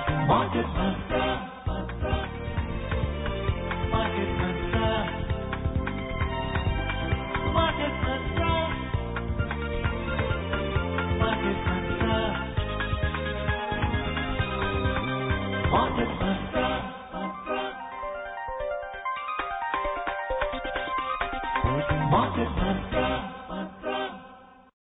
Market Mantra. Market Mantra. Market Mantra. Market Mantra. Market Mantra. Market Mantra.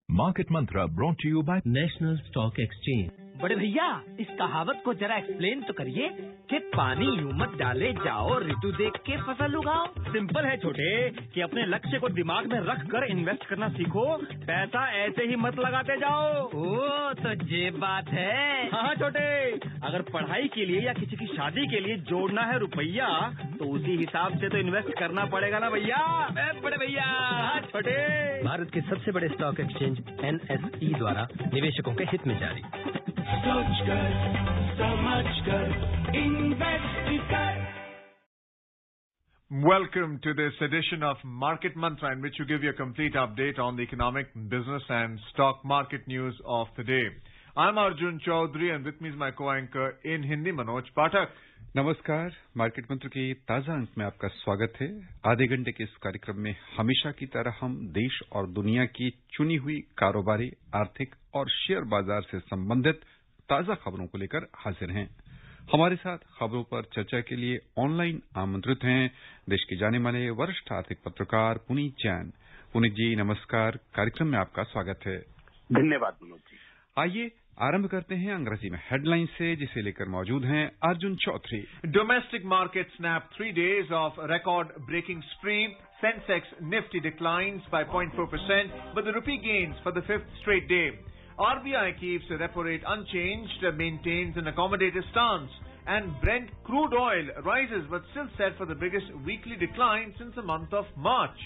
Market Mantra brought to you by national stock exchange. बड़े भैया इस कहावत को जरा explain तो करिए कि पानी यूं मत डाले जाओ ऋतु देख के फसल उगाओ। सिंपल है छोटे कि अपने लक्ष्य को दिमाग में रख कर इन्वेस्ट करना सीखो, पैसा ऐसे ही मत लगाते जाओ। ओ तो ये बात है। हाँ छोटे, अगर पढ़ाई के लिए या किसी की शादी के लिए जोड़ना है रुपया तो उसी हिसाब से तो इन्वेस्ट करना पड़ेगा ना भैया। बड़े भैया। हाँ छोटे। भारत के सबसे बड़े स्टॉक एक्सचेंज NSE द्वारा निवेशकों के हित में जारी। सोच कर, समझ कर, इन्वेस्ट कर। Welcome to this edition of Market Mantra, in which we give you a complete update on the economic, business and stock market news of the day. I'm Arjun Chaudhary and with me is my co-anchor in Hindi, Manoj Pathak. नमस्कार। Market मंत्र के ताजा अंक में आपका स्वागत है। आधे घंटे के इस कार्यक्रम में हमेशा की तरह हम देश और दुनिया की चुनी हुई कारोबारी, आर्थिक और शेयर बाजार से संबंधित ताजा खबरों को लेकर हाजिर हैं। हमारे साथ खबरों पर चर्चा के लिए ऑनलाइन आमंत्रित हैं देश के जाने माने वरिष्ठ आर्थिक पत्रकार पुनीत जैन। पुनीत जी नमस्कार, कार्यक्रम में आपका स्वागत है। धन्यवाद मनोज जी। आइए आरंभ करते हैं अंग्रेजी में हेडलाइन से, जिसे लेकर मौजूद हैं Arjun Chaudhary. Domestic market snapped 3 days of record-breaking spree. Sensex Nifty declines by 0.4%, but the rupee gains for the 5th straight day. RBI keeps the repo rate unchanged, maintains an accommodative stance, and Brent crude oil rises but still set for the biggest weekly decline since the month of March.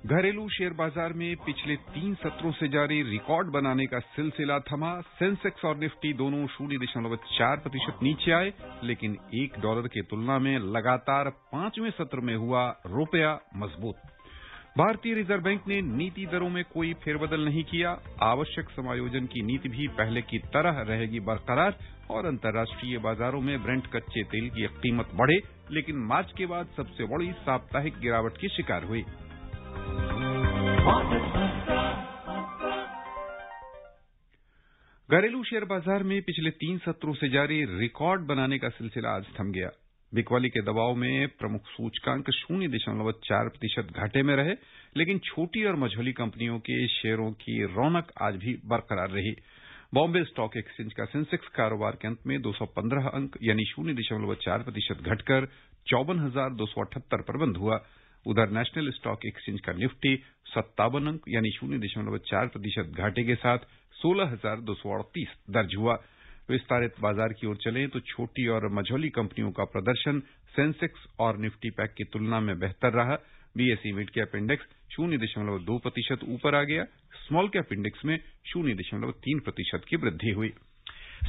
घरेलू share बाजार में पिछले 3 सत्रों से जारी record बनाने का सिलसिला थमा। सेंसेक्स और निफ्टी दोनों 0.4% नीचे आए, लेकिन $1 की तुलना में लगातार 5वें सत्र में हुआ रुपया मजबूत। भारतीय रिजर्व बैंक ने नीति दरों में कोई फेरबदल नहीं किया। आवश्यक समायोजन की नीति भी पहले की तरह रहेगी बरकरार और अंतर्राष्ट्रीय बाजारों में ब्रेंट कच्चे तेल की कीमत बढ़े, लेकिन मार्च के बाद सबसे बड़ी साप्ताहिक गिरावट की शिकार हुई। घरेलू शेयर बाजार में पिछले 3 सत्रों से जारी रिकॉर्ड बनाने का सिलसिला आज थम गया। बिकवाली के दबाव में प्रमुख सूचकांक 0.4% घाटे में रहे, लेकिन छोटी और मझोली कंपनियों के शेयरों की रौनक आज भी बरकरार रही। बॉम्बे स्टॉक एक्सचेंज का सेंसेक्स कारोबार के अंत में 215 अंक यानी 0.4% घटकर 54,278 पर बंद हुआ। उधर नेशनल स्टॉक एक्सचेंज का निफ्टी 57 अंक यानी 0.4% घाटे के साथ 16,238 दर्ज हुआ। विस्तारित बाजार की ओर चलें तो छोटी और मझोली कंपनियों का प्रदर्शन सेंसेक्स और निफ्टी पैक की तुलना में बेहतर रहा। बीएसई मिड कैप इंडेक्स 0.2% ऊपर आ गया। स्मॉल कैप इंडेक्स में 0.3% की वृद्धि हुई।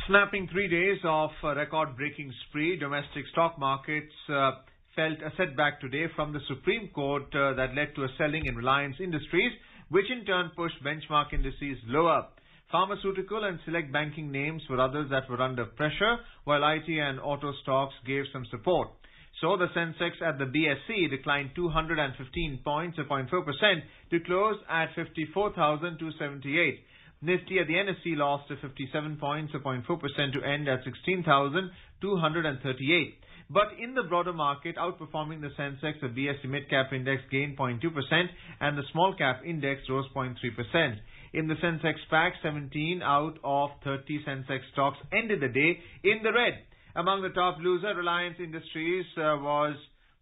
Snapping 3 days of record-breaking spree, domestic stock markets felt a setback today from the Supreme Court that led to a selling in Reliance Industries, which in turn pushed benchmark indices lower. Pharmaceutical and select banking names were others that were under pressure, while IT and auto stocks gave some support. So the Sensex at the BSE declined 215 points, 0.4%, to close at 54,278. Nifty at the NSE lost 57 points, 0.4%, to end at 16,238. But in the broader market, outperforming the Sensex, the BSE mid-cap index gained 0.2% and the small-cap index rose 0.3%. In the Sensex pack, 17 out of 30 Sensex stocks ended the day in the red. Among the top loser, Reliance Industries was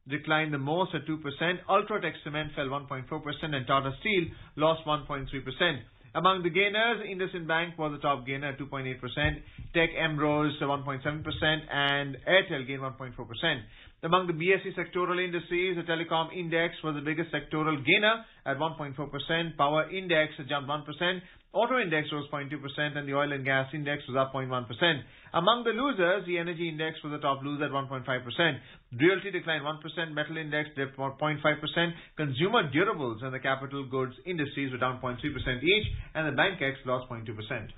declined the most at 2%. Ultratech Cement fell 1.4% and Tata Steel lost 1.3%. Among the gainers, IndusInd Bank was the top gainer at 2.8%. Tech M rose 1.7% and Airtel gained 1.4%. Among the BSE sectoral indices, the Telecom Index was the biggest sectoral gainer at 1.4%. Power Index jumped 1%. Auto Index rose 0.2% and the Oil and Gas Index was up 0.1%. Among the losers, the Energy Index was the top loser at 1.5%. Realty declined 1%. Metal Index dipped 0.5%. Consumer Durables and the Capital Goods Indices were down 0.3% each and the BankX lost 0.2%.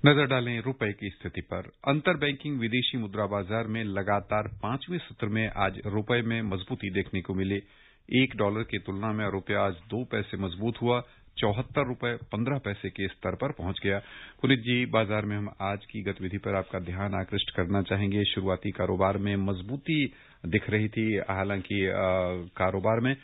नजर डालें रुपए की स्थिति पर। अंतर banking विदेशी मुद्रा बाजार में लगातार 5वें सत्र में आज रुपए में मजबूती देखने को मिली। $1 की तुलना में रुपया आज 2 पैसे मजबूत हुआ, 74 रुपए 15 पैसे के स्तर पर पहुंच गया। पुनीत जी, बाजार में हम आज की गतिविधि पर आपका ध्यान आकृष्ट करना चाहेंगे। शुरुआती कारोबार में मजबूती दिख रही थी, हालांकि कारोबार में,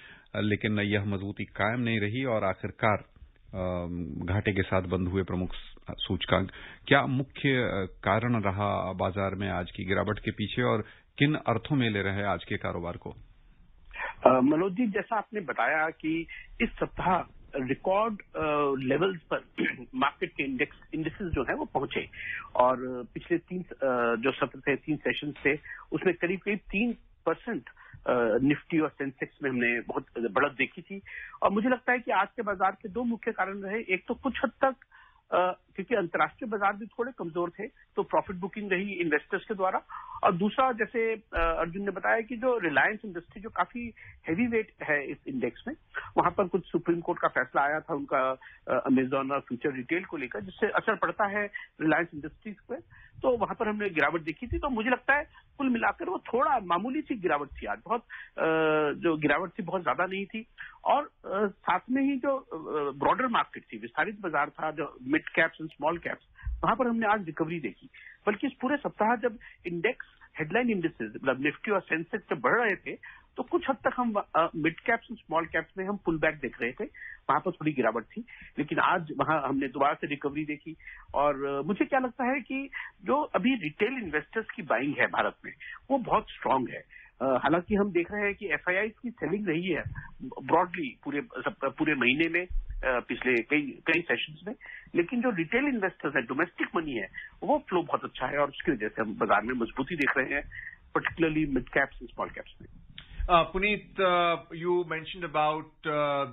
लेकिन यह मजबूती कायम नहीं रही और आखिरकार घाटे के साथ बंद हुए प्रमुख सूचकांक। क्या मुख्य कारण रहा बाजार में आज की गिरावट के पीछे और किन अर्थों में ले रहे हैं आज के कारोबार को? मनोज जी, जैसा आपने बताया कि इस सप्ताह रिकॉर्ड लेवल्स पर मार्केट के इंडेक्सेस जो है वो पहुंचे और पिछले 3 जो सत्र थे, 3 सेशन थे, उसमें करीब 3% निफ्टी और सेंसेक्स में हमने बहुत बढ़त देखी थी। और मुझे लगता है कि आज के बाजार के 2 मुख्य कारण रहे। एक तो कुछ हद तक क्योंकि अंतर्राष्ट्रीय बाजार भी थोड़े कमजोर थे, तो प्रॉफिट बुकिंग रही इन्वेस्टर्स के द्वारा। और दूसरा, जैसे अर्जुन ने बताया कि जो रिलायंस इंडस्ट्री जो काफी हैवी वेट है इस इंडेक्स में, वहां पर कुछ सुप्रीम कोर्ट का फैसला आया था उनका अमेजॉन और फ्यूचर रिटेल को लेकर, जिससे असर पड़ता है रिलायंस इंडस्ट्रीज पे, तो वहां पर हमने गिरावट देखी थी। तो मुझे लगता है कुल मिलाकर वो थोड़ा मामूली सी गिरावट थी आज, बहुत जो गिरावट थी बहुत ज्यादा नहीं थी। और साथ में ही जो ब्रॉडर मार्केट थी, विस्तारित बाजार था, जो mid caps and small caps, वहां पर हमने आज रिकवरी देखी। बल्कि इस पूरे सप्ताह जब इंडेक्स हेडलाइन इंडेक्सेस मतलब निफ्टी और सेंसेक्स जब बढ़ रहे थे, तो कुछ हद तक हम मिड कैप्स और स्मॉल कैप्स में हम पुल बैक देख रहे थे, वहां पर थोड़ी गिरावट थी। लेकिन आज वहां हमने दोबारा से रिकवरी देखी। और मुझे क्या लगता है कि जो अभी रिटेल इन्वेस्टर्स की बाइंग है भारत में, वो बहुत स्ट्रांग है। हालांकि हम देख रहे हैं कि एफआईआई की सेलिंग रही है ब्रॉडली पूरे महीने में, पिछले कई सेशंस में, लेकिन जो रिटेल इन्वेस्टर्स है, डोमेस्टिक मनी है, वो फ्लो बहुत अच्छा है और उसकी वजह से हम बाजार में मजबूती देख रहे हैं, particularly mid caps and small caps में। Puneet, you mentioned about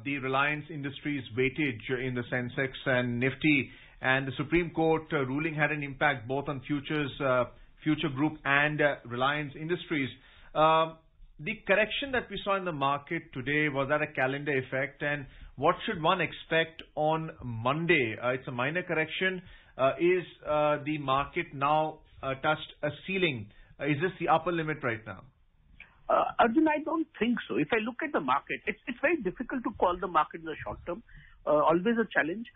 the Reliance Industries weightage in the Sensex and Nifty, and the Supreme Court ruling had an impact both on Future Group and Reliance Industries. The correction that we saw in the market today, was that a calendar effect, and what should one expect on Monday? It's a minor correction. Is the market now touched a ceiling? Is this the upper limit right now? Arjun, I don't think so. If I look at the market, it's very difficult to call the market in the short term. Always a challenge.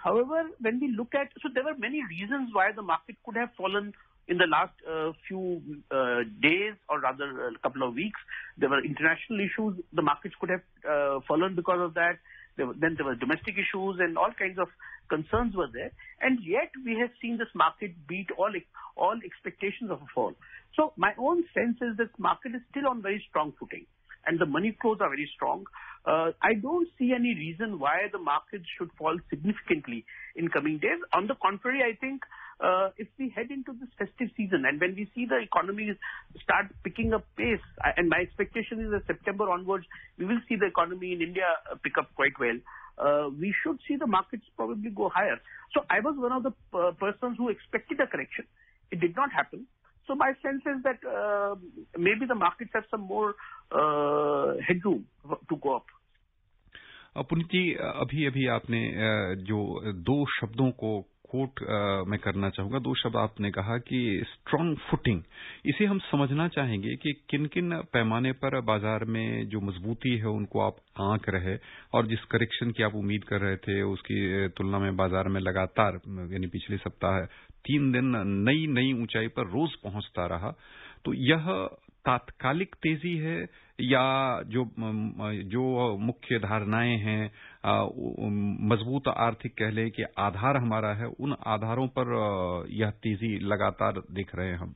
However, when we look at, so there were many reasons why the market could have fallen in the last few days, or rather a couple of weeks. There were international issues. The markets could have fallen because of that. Then there were domestic issues and all kinds of concerns were there. And yet we have seen this market beat all expectations of a fall. So my own sense is that market is still on very strong footing and the money flows are very strong. I don't see any reason why the market should fall significantly in coming days. On the contrary, I think if we head into this festive season and when we see the economy start picking up pace, and my expectation is that September onwards, we will see the economy in India pick up quite well. We should see the markets probably go higher. So I was one of the persons who expected a correction. It did not happen. So my sense is that maybe the markets have some more headroom to go up. Puneet ji, अभी आपने जो 2 शब्दों को coat मैं करना चाहूंगा, 2 शब्द आपने कहा कि स्ट्रांग फुटिंग। इसे हम समझना चाहेंगे कि किन किन पैमाने पर बाजार में जो मजबूती है उनको आप आंक रहे, और जिस करेक्शन की आप उम्मीद कर रहे थे उसकी तुलना में बाजार में लगातार, यानी पिछले सप्ताह 3 दिन नई ऊंचाई पर रोज पहुंचता रहा, तो यह तात्कालिक तेजी है या जो मुख्य धारणाएं हैं, मजबूत आर्थिक कह ले कि आधार हमारा है, उन आधारों पर यह तेजी लगातार देख रहे हैं हम?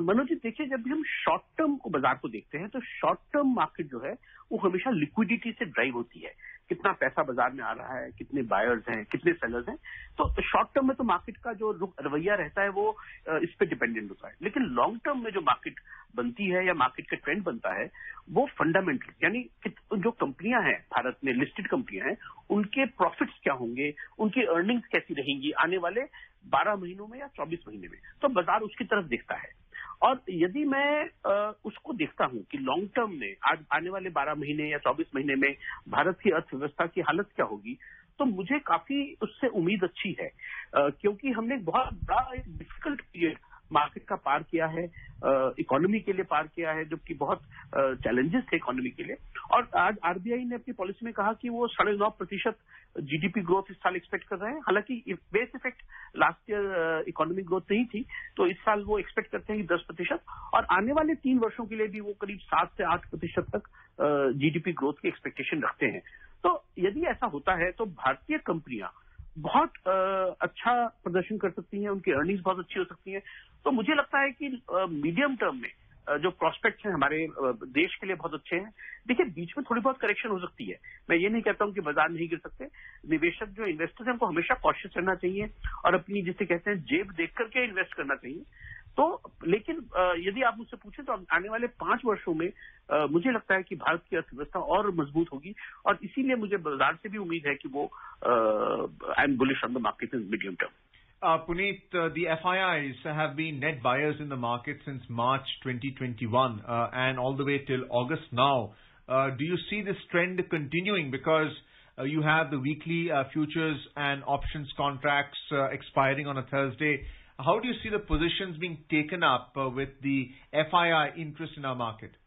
मनोज जी, देखिए, जब भी हम शॉर्ट टर्म को बाजार को देखते हैं तो शॉर्ट टर्म मार्केट जो है वो हमेशा लिक्विडिटी से ड्राइव होती है। कितना पैसा बाजार में आ रहा है, कितने बायर्स हैं, कितने सेलर्स हैं, तो शॉर्ट टर्म में तो मार्केट का जो रवैया रहता है वो इस पे डिपेंडेंट होता है। लेकिन लॉन्ग टर्म में जो मार्केट बनती है या मार्केट का ट्रेंड बनता है वो फंडामेंटल, यानी जो कंपनियां हैं भारत में, लिस्टेड कंपनियां हैं, उनके प्रॉफिट्स क्या होंगे, उनकी अर्निंग्स कैसी रहेंगी आने वाले 12 महीनों में या 24 महीने में, तो बाजार उसकी तरफ देखता है। और यदि मैं उसको देखता हूं कि लॉन्ग टर्म में आज आने वाले 12 महीने या 24 महीने में भारत की अर्थव्यवस्था की हालत क्या होगी, तो मुझे काफी उससे उम्मीद अच्छी है। क्योंकि हमने बहुत बड़ा एक डिफिकल्ट पीरियड मार्केट का पार किया है, इकोनॉमी के लिए पार किया है, जबकि बहुत चैलेंजेस थे इकोनॉमी के लिए। और आज आरबीआई ने अपनी पॉलिसी में कहा कि वो 9.5% जीडीपी ग्रोथ इस साल एक्सपेक्ट कर रहे हैं। हालांकि base effect last year economic growth नहीं थी, तो इस साल वो एक्सपेक्ट करते हैं कि 10%, और आने वाले 3 वर्षों के लिए भी वो करीब 7 से 8% तक जीडीपी ग्रोथ की एक्सपेक्टेशन रखते हैं। तो यदि ऐसा होता है तो भारतीय कंपनियां बहुत अच्छा प्रदर्शन कर सकती हैं, उनकी अर्निंग्स बहुत अच्छी हो सकती हैं। तो मुझे लगता है कि मीडियम टर्म में जो प्रोस्पेक्ट्स हैं हमारे देश के लिए बहुत अच्छे हैं। देखिए, बीच में थोड़ी बहुत करेक्शन हो सकती है, मैं ये नहीं कहता हूं कि बाजार नहीं गिर सकते। निवेशक जो इन्वेस्टर्स हैं उनको हमेशा कॉशियस रहना चाहिए और अपनी, जिसे कहते हैं, जेब देख करके इन्वेस्ट करना चाहिए। तो लेकिन यदि आप मुझसे पूछें तो आने वाले 5 वर्षों में मुझे लगता है कि भारत की अर्थव्यवस्था और मजबूत होगी, और इसीलिए मुझे बाजार से भी उम्मीद है कि वो I am bullish on the market in medium term. Puneet, the FIIs have been net buyers in the market since March 2021 and all the way till August now. Do you see this trend continuing? Because you have the weekly futures and options contracts expiring on a Thursday. How do you see the positions being taken up with the FII interest in our market?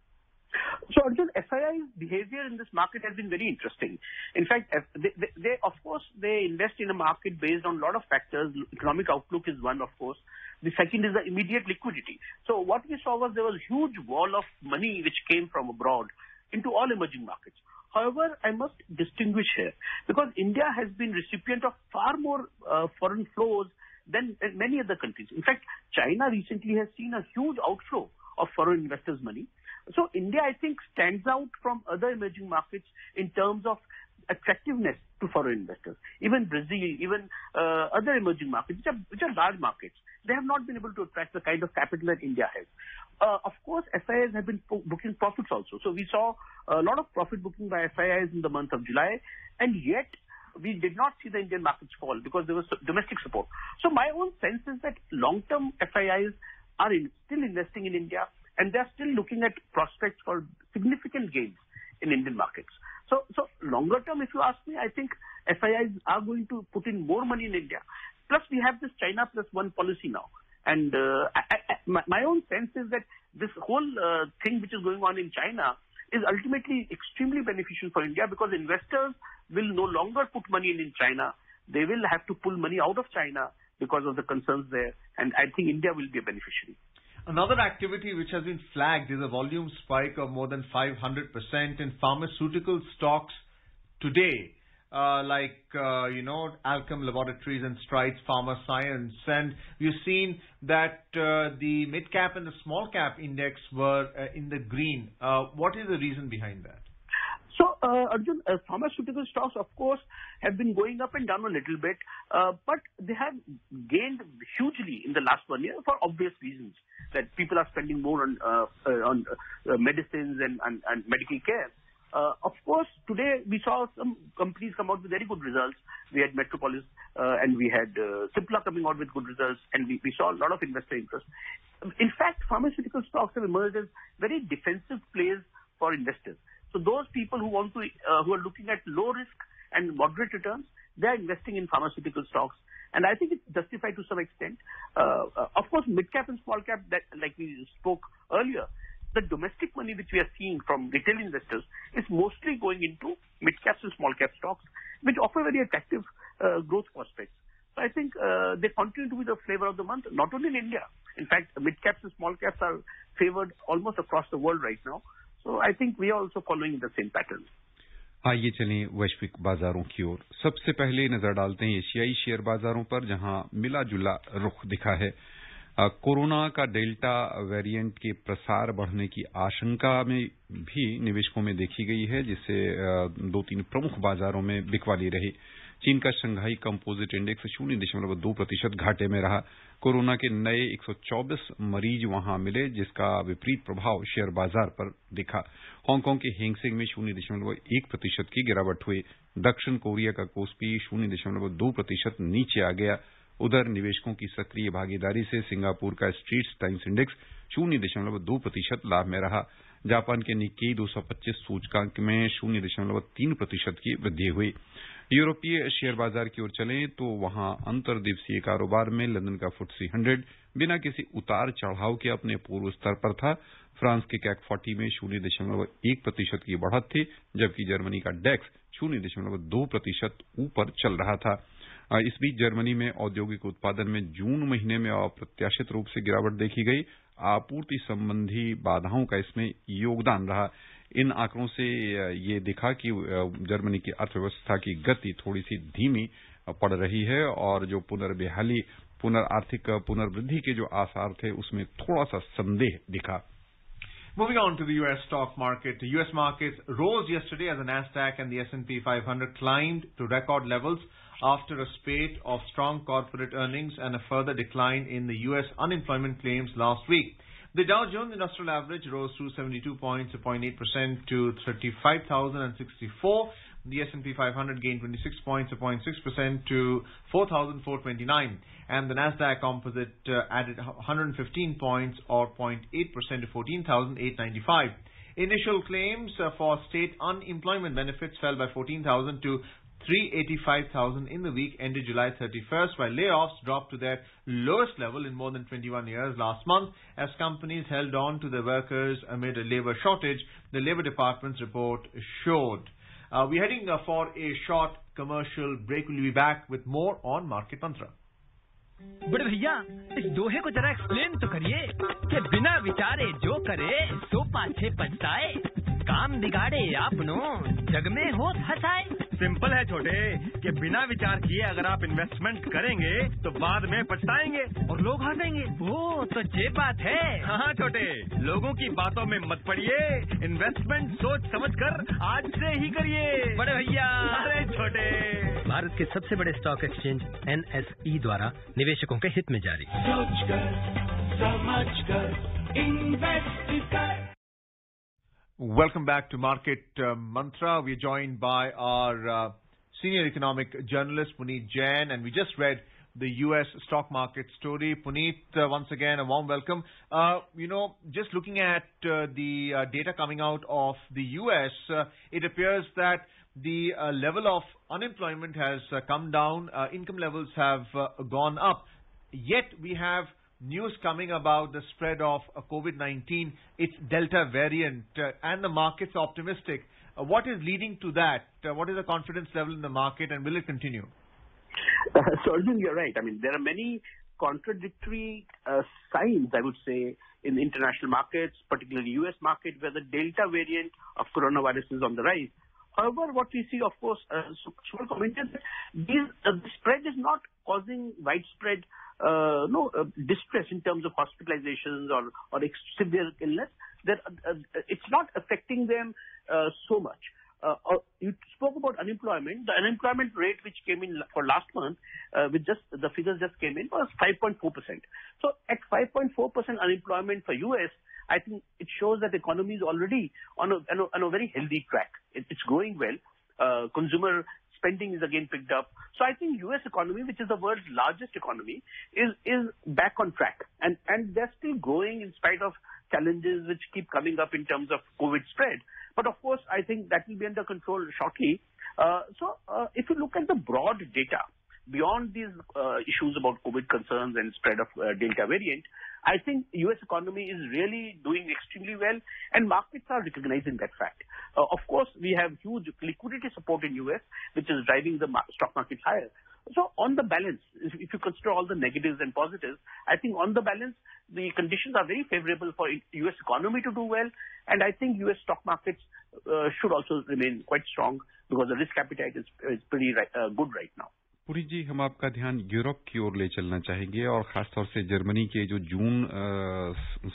So, Arjun, FII's behavior in this market has been very interesting. In fact, they of course, they invest in a market based on a lot of factors. Economic outlook is one, of course. The second is the immediate liquidity. So what we saw was there was a huge wall of money which came from abroad into all emerging markets. However, I must distinguish here, because India has been recipient of far more foreign flows than many other countries. In fact, China recently has seen a huge outflow of foreign investors' money. So India, I think, stands out from other emerging markets in terms of attractiveness to foreign investors. Even Brazil, even other emerging markets, which are large markets, they have not been able to attract the kind of capital that India has. Of course, FIIs have been booking profits also. So we saw a lot of profit booking by FIIs in the month of July, and yet we did not see the Indian markets fall because there was domestic support. So my own sense is that long-term FIIs are still investing in India, and they are still looking at prospects for significant gains in Indian markets. So longer term, if you ask me, I think FIIs are going to put in more money in India. Plus, we have this China plus one policy now. And my own sense is that this whole thing which is going on in China is ultimately extremely beneficial for India, because investors will no longer put money in China. They will have to pull money out of China because of the concerns there. And I think India will be a beneficiary. Another activity which has been flagged is a volume spike of more than 500% in pharmaceutical stocks today, Alchem Laboratories and Strides Pharma Science. And we've seen that the mid-cap and the small-cap index were in the green. What is the reason behind that? So, Arjun, pharmaceutical stocks, of course, have been going up and down a little bit, but they have gained hugely in the last 1 year for obvious reasons, that people are spending more on medicines and medical care. Of course, today we saw some companies come out with very good results. We had Metropolis and we had Cipla coming out with good results, and we saw a lot of investor interest. In fact, pharmaceutical stocks have emerged as very defensive plays for investors. So those people who want to, who are looking at low risk and moderate returns, they are investing in pharmaceutical stocks. And I think it's justified to some extent. Of course, mid-cap and small-cap, that, like we spoke earlier, the domestic money which we are seeing from retail investors is mostly going into mid-caps and small-cap stocks, which offer very attractive growth prospects. So I think they continue to be the flavor of the month, not only in India. In fact, mid-caps and small-caps are favored almost across the world right now. So I think we are also following the same pattern. आइए चलें वैश्विक बाजारों की ओर। सबसे पहले नजर डालते हैं एशियाई शेयर बाजारों पर, जहां मिला जुला रुख दिखा है। कोरोना का डेल्टा वेरिएंट के प्रसार बढ़ने की आशंका में भी निवेशकों में देखी गई है, जिससे 2-3 प्रमुख बाजारों में बिकवाली रही। चीन का शंघाई कंपोजिट इंडेक्स 0.2% घाटे में रहा। कोरोना के नए 124 मरीज वहां मिले, जिसका विपरीत प्रभाव शेयर बाजार पर दिखा। हांगकांग के हैंगसेंग में 0.1% की गिरावट हुई। दक्षिण कोरिया का कोस्पी 0.2% नीचे आ गया। उधर निवेशकों की सक्रिय भागीदारी से सिंगापुर का स्ट्रीट्स टाइम्स इंडेक्स 0.2% लाभ में रहा। जापान के निक्केई 225 सूचकांक में 0.3% की वृद्धि हुई। यूरोपीय शेयर बाजार की ओर चलें तो वहां अंतर्दिवसीय कारोबार में लंदन का FTSE 100 बिना किसी उतार चढ़ाव के अपने पूर्व स्तर पर था। फ्रांस के CAC 40 में 0.1% की बढ़त थी, जबकि जर्मनी का डेक्स 0.2% ऊपर चल रहा था। इस बीच जर्मनी में औद्योगिक उत्पादन में जून महीने में अप्रत्याशित रूप से गिरावट देखी गई। आपूर्ति संबंधी बाधाओं का इसमें योगदान रहा। इन आंकड़ों से ये दिखा कि जर्मनी की अर्थव्यवस्था की गति थोड़ी सी धीमी पड़ रही है और जो आर्थिक पुनर्वृद्धि के जो आसार थे उसमें थोड़ा सा संदेह दिखा। Moving on to the U.S. stock market. The U.S. markets rose yesterday as the Nasdaq and the S&P 500 climbed to record levels after a spate of strong corporate earnings and a further decline in the U.S. unemployment claims last week. The Dow Jones Industrial Average rose 272 points, 0.8% to 35,064. The S&P 500 gained 26 points, 0.6% to 4,429. And the Nasdaq Composite added 115 points or 0.8% to 14,895. Initial claims for state unemployment benefits fell by 14,000 to 385,000 in the week ended July 31st, while layoffs dropped to their lowest level in more than 21 years last month as companies held on to their workers amid a labor shortage, the Labor Department's report showed. We're heading for a short commercial break. We'll be back with more on Market Mantra. बड़े भैया, इस दोहे को जरा explain तो करिए कि बिना विचारे जो करे सो पाछे पछताए, काम बिगाड़े आपनो जग में हो हंसाए। सिंपल है छोटे कि बिना विचार किए अगर आप इन्वेस्टमेंट करेंगे तो बाद में पछताएंगे और लोग हंसेंगे। वो तो ये बात है। हाँ छोटे, लोगों की बातों में मत पड़िए, इन्वेस्टमेंट सोच समझ कर आज से ही करिए। बड़े भैया। अरे छोटे, भारत के सबसे बड़े स्टॉक एक्सचेंज NSE द्वारा निवेशकों के हित में जारी। सोच कर समझ कर इन्वेस्ट कर। Welcome back to Market Mantra. We are joined by our senior economic journalist, Puneet Jain, and we just read the U.S. stock market story. Puneet, once again, a warm welcome. Just looking at the data coming out of the U.S., it appears that the level of unemployment has come down, income levels have gone up, yet we have news coming about the spread of COVID-19, its Delta variant, and the market's optimistic. What is leading to that? What is the confidence level in the market, and will it continue? So, Arjun, you're right. I mean, there are many contradictory signs, I would say, in the international markets, particularly U.S. market, where the Delta variant of coronavirus is on the rise. However, what we see, of course, Subal commented that the spread is not causing widespread distress in terms of hospitalizations or severe illness. It's not affecting them so much. You spoke about unemployment. The unemployment rate which came in for last month, the figures just came in, was 5.4%. So at 5.4% unemployment for US, I think it shows that the economy is already on a very healthy track. It's growing well. Consumer spending is again picked up. So I think US economy, which is the world's largest economy, is back on track. And they're still growing in spite of challenges which keep coming up in terms of COVID spread. But of course, I think that will be under control shortly. So if you look at the broad data, beyond these issues about COVID concerns and spread of Delta variant, I think US economy is really doing extremely well, and markets are recognizing that fact. Of course, we have huge liquidity support in US, which is driving the stock markets higher. So on the balance, if you consider all the negatives and positives, I think on the balance, the conditions are very favorable for US economy to do well, and I think US stock markets should also remain quite strong because the risk appetite is pretty good right now. Puri जी, हम आपका ध्यान Europe की ओर ले चलना चाहेंगे और खासतौर से जर्मनी के जो जून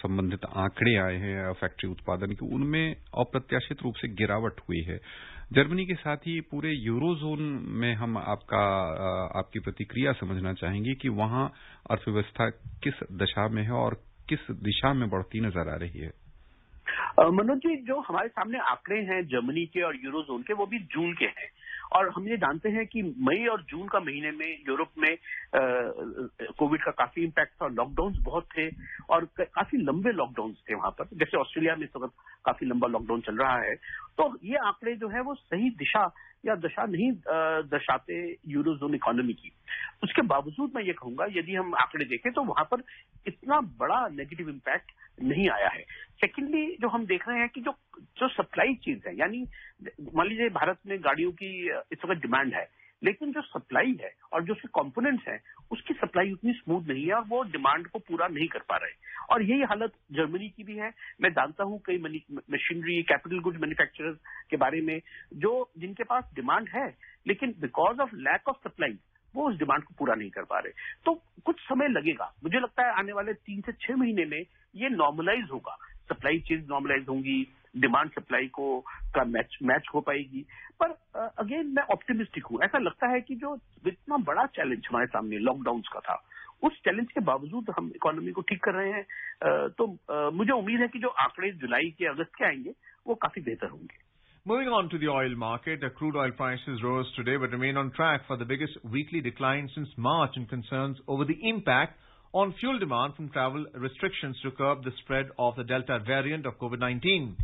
संबंधित आंकड़े आए हैं फैक्ट्री उत्पादन के, उनमें अप्रत्याशित रूप से गिरावट हुई है। जर्मनी के साथ ही पूरे यूरोजोन में हम आपकी प्रतिक्रिया समझना चाहेंगे कि वहां अर्थव्यवस्था किस दशा में है और किस दिशा में बढ़ती नजर आ रही है। मनोज जी, जो हमारे सामने आंकड़े हैं जर्मनी के और यूरोजोन के, वो भी जून के हैं, और हम ये जानते हैं कि मई और जून का महीने में यूरोप में कोविड का काफी इम्पैक्ट था, लॉकडाउन्स बहुत थे और काफी लंबे लॉकडाउन्स थे वहां पर। जैसे ऑस्ट्रेलिया में इस वक्त काफी लंबा लॉकडाउन चल रहा है, तो ये आंकड़े जो है वो सही दिशा या दशा नहीं दर्शाते यूरोजोन इकोनॉमी की। उसके बावजूद मैं ये कहूंगा, यदि हम आंकड़े देखें तो वहां पर इतना बड़ा नेगेटिव इम्पैक्ट नहीं आया है। सेकेंडली, जो हम देख रहे हैं कि जो सप्लाई चीज है, यानी मान लीजिए भारत में गाड़ियों की इस वक्त डिमांड है, लेकिन जो सप्लाई है और जो उसके कंपोनेंट्स हैं उसकी सप्लाई उतनी स्मूथ नहीं है और वो डिमांड को पूरा नहीं कर पा रहे। और यही हालत जर्मनी की भी है। मैं जानता हूं कई मशीनरी, कैपिटल गुड्स मैन्युफैक्चरर्स के बारे में जिनके पास डिमांड है, लेकिन because of lack of supply वो उस डिमांड को पूरा नहीं कर पा रहे। तो कुछ समय लगेगा, मुझे लगता है आने वाले 3 से 6 महीने में ये नॉर्मलाइज होगा, सप्लाई चेन नॉर्मलाइज होंगी, डिमांड सप्लाई का मैच हो पाएगी। पर अगेन मैं ऑप्टिमिस्टिक हूं। ऐसा लगता है कि जो इतना बड़ा चैलेंज हमारे सामने लॉकडाउन का था, उस चैलेंज के बावजूद हम इकोनॉमी को ठीक कर रहे हैं। तो मुझे उम्मीद है कि जो आंकड़े जुलाई के, अगस्त के आएंगे वो काफी बेहतर होंगे। Moving on to the oil market, crude oil prices rose today but remain on track for the biggest weekly decline since March, and concerns over the impact on fuel demand from travel restrictions to curb the spread of the Delta variant of COVID-19.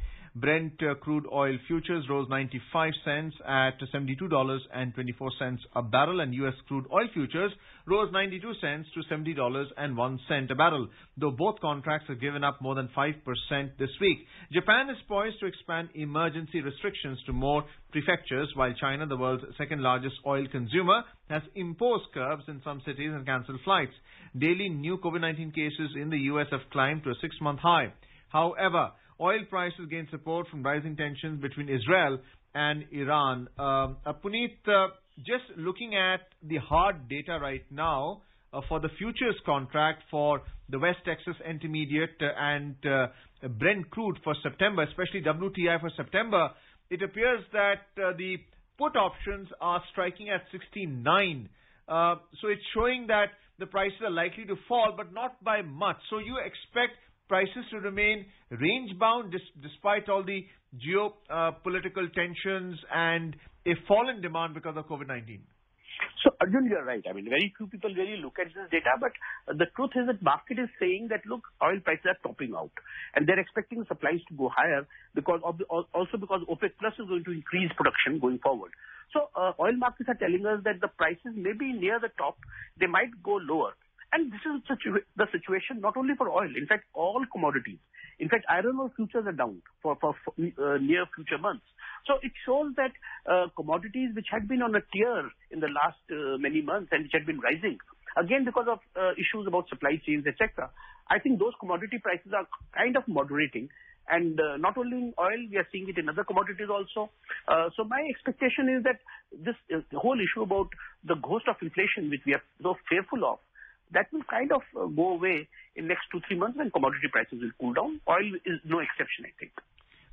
Brent crude oil futures rose 95 cents at $72.24 a barrel, and U.S. crude oil futures rose 92 cents to $70.01 a barrel, though both contracts have given up more than 5% this week. Japan is poised to expand emergency restrictions to more prefectures, while China, the world's second largest oil consumer, has imposed curbs in some cities and cancelled flights. Daily new COVID-19 cases in the U.S. have climbed to a 6-month high. However, oil prices gain support from rising tensions between Israel and Iran. Puneet, just looking at the hard data right now for the futures contract for the West Texas Intermediate and Brent crude for September, especially WTI for September, it appears that the put options are striking at 69. So it's showing that the prices are likely to fall, but not by much. So you expect prices to remain range-bound despite all the geopolitical tensions and a fall in demand because of COVID-19? So, Arjun, you're right. I mean, very few people really look at this data, but the truth is that market is saying that, look, oil prices are topping out, and they're expecting supplies to go higher because also because OPEC Plus is going to increase production going forward. So, oil markets are telling us that the prices may be near the top, they might go lower. And this is the situation not only for oil, in fact, all commodities. In fact, iron ore futures are down for near future months. So it shows that commodities which had been on a tear in the last many months and which had been rising, again because of issues about supply chains, etc., I think those commodity prices are kind of moderating. And not only in oil, we are seeing it in other commodities also. So my expectation is that this whole issue about the ghost of inflation, which we are so fearful of, that will kind of go away in next 2-3 months when commodity prices will cool down. Oil is no exception, I think.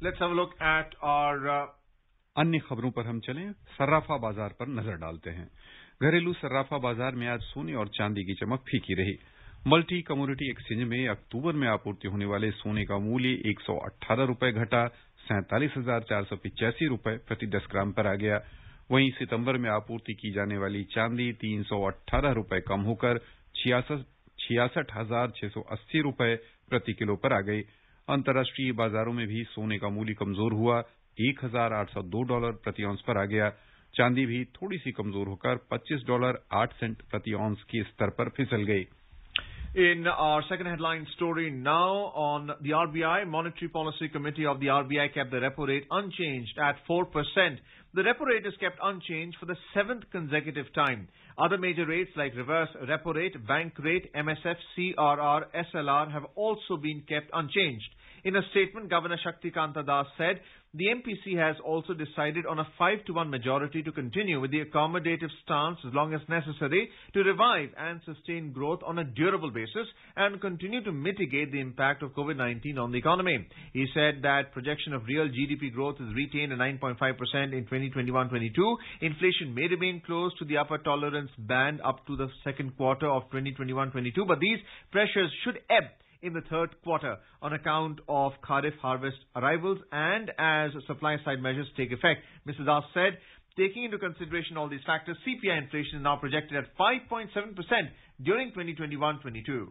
Let's have a look at our अन्य खबरों पर हम चलें। सर्राफा बाजार पर नजर डालते हैं। घरेलू सर्राफा बाजार में आज सोने और चांदी की चमक फीकी रही। मल्टी कमोडिटी एक्सचेंज में अक्टूबर में आपूर्ति होने वाले सोने का मूल्य 118 रुपए घटा 47,485 रुपए प्रति 10 ग्राम पर आ गया। वहीं सितंबर में आपूर्ति की जाने वाली चांदी 318 रुपए कम होकर 66,680 रुपए प्रति किलो पर आ गई। अंतर्राष्ट्रीय बाजारों में भी सोने का मूल्य कमजोर हुआ, $1,802 प्रति औंस पर आ गया। चांदी भी थोड़ी सी कमजोर होकर $25.08 प्रति औंस के स्तर पर फिसल गई। In our second headline story now on the RBI, Monetary Policy Committee of the RBI kept the repo rate unchanged at 4%. The repo rate is kept unchanged for the 7th consecutive time. Other major rates like reverse repo rate, bank rate, MSF, CRR, SLR have also been kept unchanged. In a statement, Governor Shaktikanta Das said the MPC has also decided on a 5-1 majority to continue with the accommodative stance as long as necessary to revive and sustain growth on a durable basis and continue to mitigate the impact of COVID-19 on the economy. He said that projection of real GDP growth is retained at 9.5% in 2021-22. Inflation may remain close to the upper tolerance band up to the second quarter of 2021-22, but these pressures should ebb in the third quarter on account of Kharif harvest arrivals and as supply-side measures take effect. Mr. Das said, taking into consideration all these factors, CPI inflation is now projected at 5.7% during 2021-22.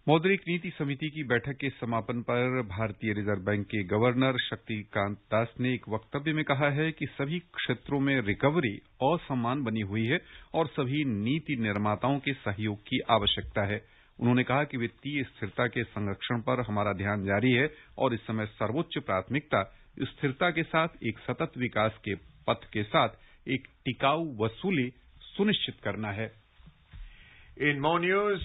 मौद्रिक नीति समिति की बैठक के समापन पर भारतीय reserve bank के गवर्नर शक्तिकांत दास ने एक वक्तव्य में कहा है कि सभी क्षेत्रों में रिकवरी असमान बनी हुई है और सभी नीति निर्माताओं के सहयोग की आवश्यकता है। उन्होंने कहा कि वित्तीय स्थिरता के संरक्षण पर हमारा ध्यान जारी है और इस समय सर्वोच्च प्राथमिकता स्थिरता के साथ एक सतत विकास के पथ के साथ एक टिकाऊ वसूली सुनिश्चित करना है। In more news,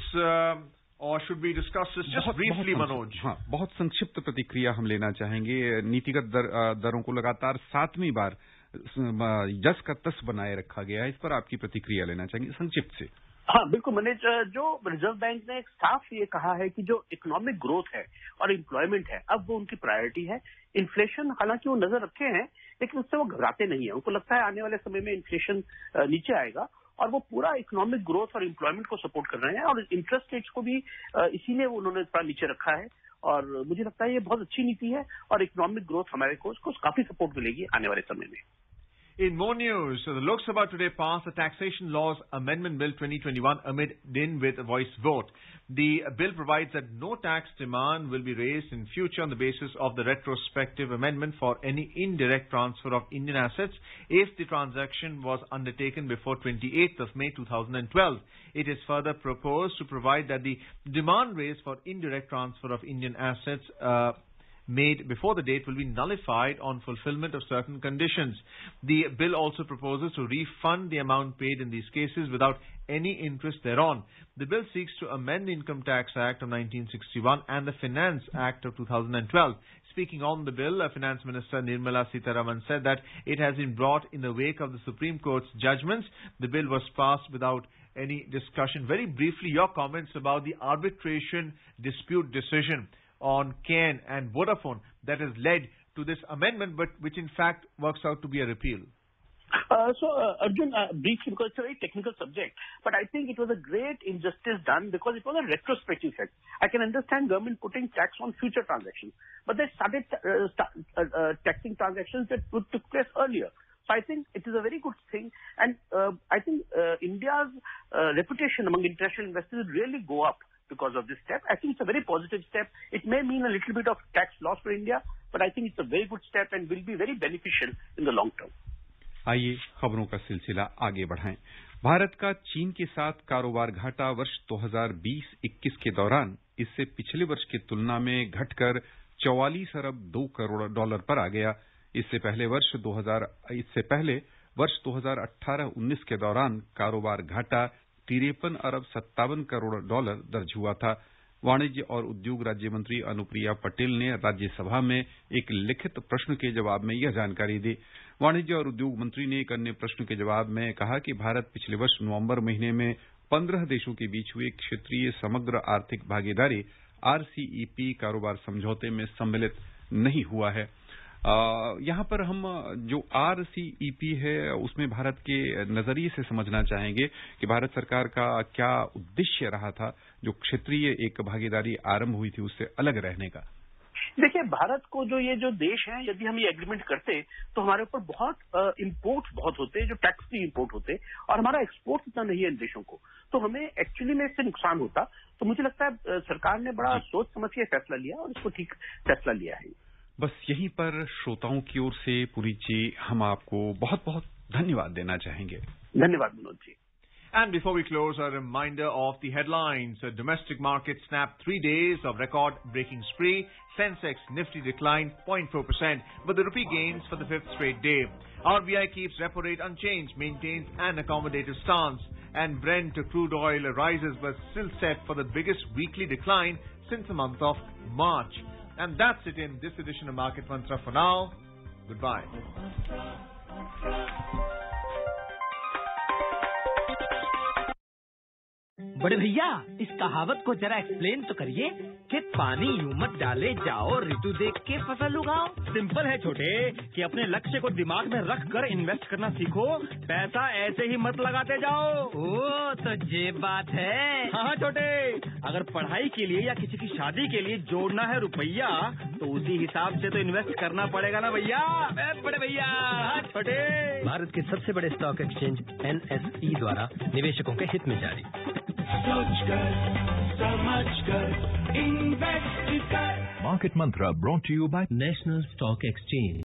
or should we discuss this just briefly, Manoj? हाँ, बहुत संक्षिप्त प्रतिक्रिया हम लेना चाहेंगे। नीतिगत दरों को लगातार 7वीं बार जस का तस बनाए रखा गया है। इस पर आपकी प्रतिक्रिया लेना चाहेंगे संक्षिप्त से। हाँ, बिल्कुल मनीष, जो रिजर्व बैंक ने साफ ये कहा है कि जो इकोनॉमिक ग्रोथ है और एम्प्लॉयमेंट है, अब वो उनकी प्रायोरिटी है। इन्फ्लेशन हालांकि वो नजर रखे हैं, लेकिन उससे वो घबराते नहीं है। उनको लगता है आने वाले समय में इन्फ्लेशन नीचे आएगा और वो पूरा इकोनॉमिक ग्रोथ और एम्प्लॉयमेंट को सपोर्ट कर रहे हैं और इंटरेस्ट रेट्स को भी इसीलिए उन्होंने थोड़ा नीचे रखा है। और मुझे लगता है ये बहुत अच्छी नीति है और इकोनॉमिक ग्रोथ हमारे को उसको काफी सपोर्ट मिलेगी आने वाले समय में। In more news, the Lok Sabha today passed the Taxation Laws Amendment Bill 2021 amid in with a voice vote. The bill provides that no tax demand will be raised in future on the basis of the retrospective amendment for any indirect transfer of Indian assets if the transaction was undertaken before 28th of May 2012. It is further proposed to provide that the demand raised for indirect transfer of Indian assets made before the date will be nullified on fulfillment of certain conditions. The bill also proposes to refund the amount paid in these cases without any interest thereon. The bill seeks to amend the Income Tax Act of 1961 and the Finance Act of 2012. Speaking on the bill, Finance Minister Nirmala Sitharaman said that it has been brought in the wake of the Supreme Court's judgments. The bill was passed without any discussion. Very briefly, your comments about the arbitration dispute decision on Cairn and Vodafone that has led to this amendment, but which in fact works out to be a repeal. Arjun, briefly, because it's a very technical subject, but I think it was a great injustice done because it was a retrospective effect. I can understand government putting tax on future transactions, but they started taxing transactions that took place earlier. So I think it is a very good thing, and I think India's reputation among international investors will really go up because of this step. I think it's a very positive step. It may mean a little bit of tax loss for India, but I think it's a very good step and will be very beneficial in the long term. आइए खबरों का सिलसिला आगे बढ़ाएं। भारत का चीन के साथ कारोबार घाटा वर्ष 2020-21 के दौरान इससे पिछले वर्ष की तुलना में घटकर 44 अरब 2 करोड़ डॉलर पर आ गया। इससे पहले वर्ष 2018-19 के दौरान कारोबार घाटा 53 अरब 57 करोड़ डॉलर दर्ज हुआ था। वाणिज्य और उद्योग राज्य मंत्री अनुप्रिया पटेल ने राज्यसभा में एक लिखित प्रश्न के जवाब में यह जानकारी दी। वाणिज्य और उद्योग मंत्री ने एक अन्य प्रश्न के जवाब में कहा कि भारत पिछले वर्ष नवंबर महीने में 15 देशों के बीच हुए क्षेत्रीय समग्र आर्थिक भागीदारी RCEP कारोबार समझौते में सम्मिलित नहीं हुआ है। यहाँ पर हम जो RCEP है उसमें भारत के नजरिए से समझना चाहेंगे कि भारत सरकार का क्या उद्देश्य रहा था जो क्षेत्रीय एक भागीदारी आरंभ हुई थी उससे अलग रहने का। देखिए, भारत को ये जो देश हैं, यदि हम ये एग्रीमेंट करते तो हमारे ऊपर बहुत इंपोर्ट बहुत होते, जो टैक्स फ्री इंपोर्ट होते, और हमारा एक्सपोर्ट इतना नहीं है इन देशों को, तो हमें एक्चुअली में इससे नुकसान होता। तो मुझे लगता है सरकार ने बड़ा सोच समझ के फैसला लिया और इसको ठीक फैसला लिया है। बस यहीं पर श्रोताओं की ओर से पुरी जी हम आपको बहुत बहुत धन्यवाद देना चाहेंगे। धन्यवाद Manoj ji. And before we close, a reminder of the headlines. The domestic market snapped 3 days of record-breaking spree. Sensex Nifty declined 0.4%, but the rupee gains for the 5th straight day. RBI keeps repo rate unchanged, maintains an accommodative stance, and Brent crude oil rises but still set for the biggest weekly decline since the month of March. And that's it in this edition of Market Mantra for now. Goodbye. बड़े भैया, इस कहावत को जरा explain तो करिए कि पानी यूं मत डाले जाओ, ऋतु देख के फसल उगाओ। सिंपल है छोटे, कि अपने लक्ष्य को दिमाग में रख कर इन्वेस्ट करना सीखो, पैसा ऐसे ही मत लगाते जाओ। ओ, तो ये बात है। हाँ छोटे, अगर पढ़ाई के लिए या किसी की शादी के लिए जोड़ना है रुपया, तो उसी हिसाब से तो इन्वेस्ट करना पड़ेगा ना भैया। बड़े भैया, छोटे। भारत के सबसे बड़े स्टॉक एक्सचेंज NSE द्वारा निवेशकों के हित में जारी। सोच कर समझकर इन्वेस्ट कर। Market Mantra brought to you by national stock exchange.